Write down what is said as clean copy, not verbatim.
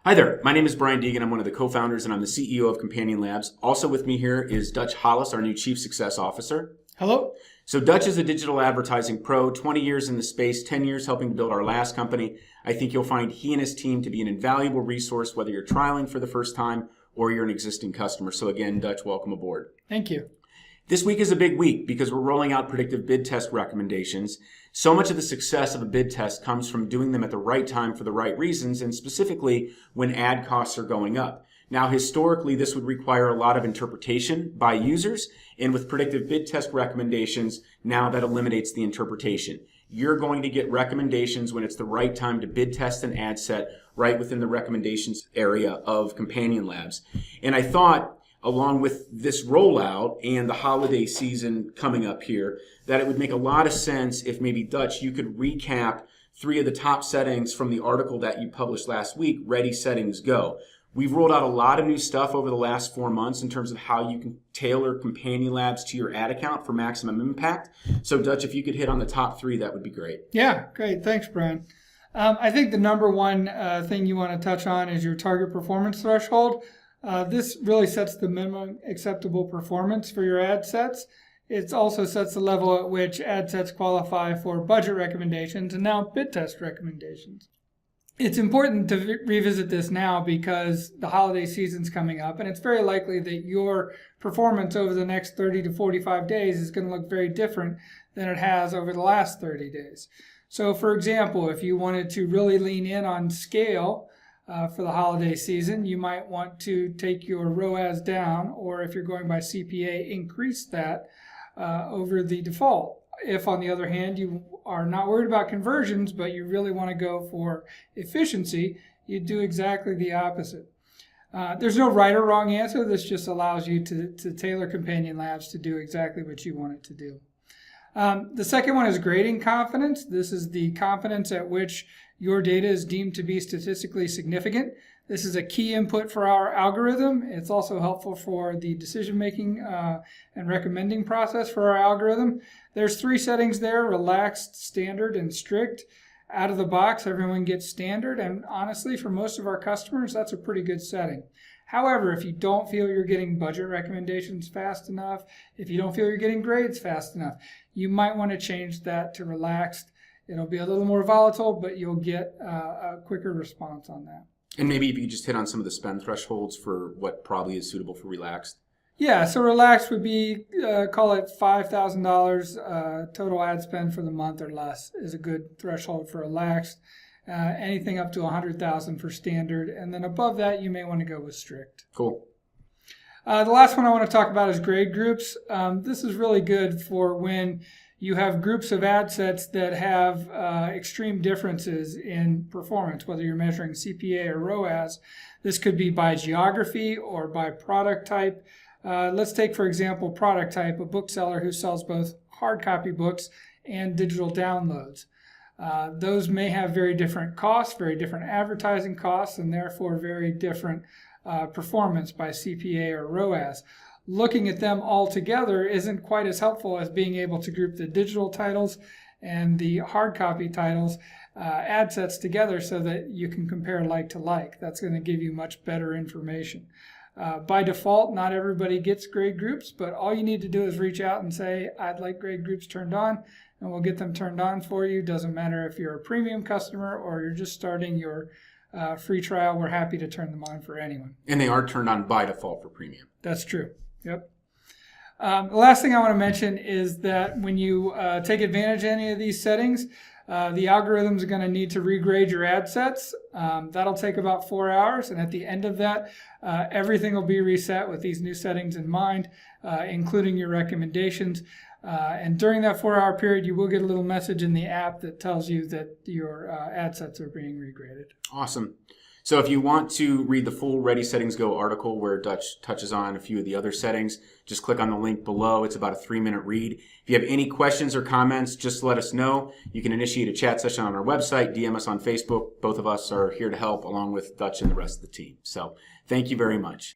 Hi there, my name is Brian Deegan. I'm one of the co-founders and I'm the CEO of Companion Labs. Also with me here is Dutch Hollis, our new Chief Success Officer. Hello. So Dutch is a digital advertising pro, 20 years in the space, 10 years helping to build our last company. I think you'll find he and his team to be an invaluable resource, whether you're trialing for the first time or you're an existing customer. So again, Dutch, welcome aboard. Thank you. This week is a big week because we're rolling out predictive bid test recommendations. So much of the success of a bid test comes from doing them at the right time for the right reasons, and specifically when ad costs are going up. Now, historically, this would require a lot of interpretation by users, and with predictive bid test recommendations, now that eliminates the interpretation. You're going to get recommendations when it's the right time to bid test an ad set right within the recommendations area of Companion Labs. And I thought, along with this rollout and the holiday season coming up here, that it would make a lot of sense if maybe, Dutch, you could recap 3 of the top settings from the article that you published last week, Ready Settings Go. We've rolled out a lot of new stuff over the last 4 months in terms of how you can tailor Companion Labs to your ad account for maximum impact. So, Dutch, if you could hit on the top 3, that would be great. Yeah, great. Thanks, Brian. I think the number one thing you want to touch on is your target performance threshold. This really sets the minimum acceptable performance for your ad sets. It also sets the level at which ad sets qualify for budget recommendations and now bid test recommendations. It's important to revisit this now because the holiday season's coming up, and it's very likely that your performance over the next 30 to 45 days is going to look very different than it has over the last 30 days. So, for example, if you wanted to really lean in on scale for the holiday season, you might want to take your ROAS down, or if you're going by CPA, increase that over the default. If, on the other hand, you are not worried about conversions, but you really want to go for efficiency, you do exactly the opposite. There's no right or wrong answer. This just allows you to tailor Companion Labs to do exactly what you want it to do. The second one is grading confidence. This is the confidence at which your data is deemed to be statistically significant. This is a key input for our algorithm. It's also helpful for the decision-making and recommending process for our algorithm. There's 3 settings there: relaxed, standard, and strict. Out of the box, everyone gets standard, and honestly, for most of our customers, that's a pretty good setting. However, if you don't feel you're getting budget recommendations fast enough, if you don't feel you're getting grades fast enough, you might want to change that to relaxed. It'll be a little more volatile, but you'll get a quicker response on that. And maybe if you could just hit on some of the spend thresholds for what probably is suitable for relaxed. Yeah, so relaxed would be, call it $5,000 total ad spend for the month or less is a good threshold for relaxed. Anything up to $100,000 for standard, and then above that you may want to go with strict. Cool. The last one I want to talk about is grade groups. This is really good for when you have groups of ad sets that have extreme differences in performance, whether you're measuring CPA or ROAS. This could be by geography or by product type. Let's take, for example, product type, a bookseller who sells both hard copy books and digital downloads. Those may have very different costs, very different advertising costs, and therefore very different performance by CPA or ROAS. Looking at them all together isn't quite as helpful as being able to group the digital titles and the hard copy titles, ad sets together so that you can compare like to like. That's going to give you much better information. By default, not everybody gets grade groups, but all you need to do is reach out and say, I'd like grade groups turned on, and we'll get them turned on for you. Doesn't matter if you're a premium customer or you're just starting your free trial. We're happy to turn them on for anyone. And they are turned on by default for premium. That's true. Yep. The last thing I want to mention is that when you take advantage of any of these settings, the algorithms are going to need to regrade your ad sets. That'll take about 4 hours, and at the end of that, everything will be reset with these new settings in mind, including your recommendations. And during that 4-hour period, you will get a little message in the app that tells you that your ad sets are being regraded. Awesome. So if you want to read the full Ready Settings Go article where Dutch touches on a few of the other settings, just click on the link below. It's about a 3-minute read. If you have any questions or comments, just let us know. You can initiate a chat session on our website, DM us on Facebook. Both of us are here to help along with Dutch and the rest of the team. So thank you very much.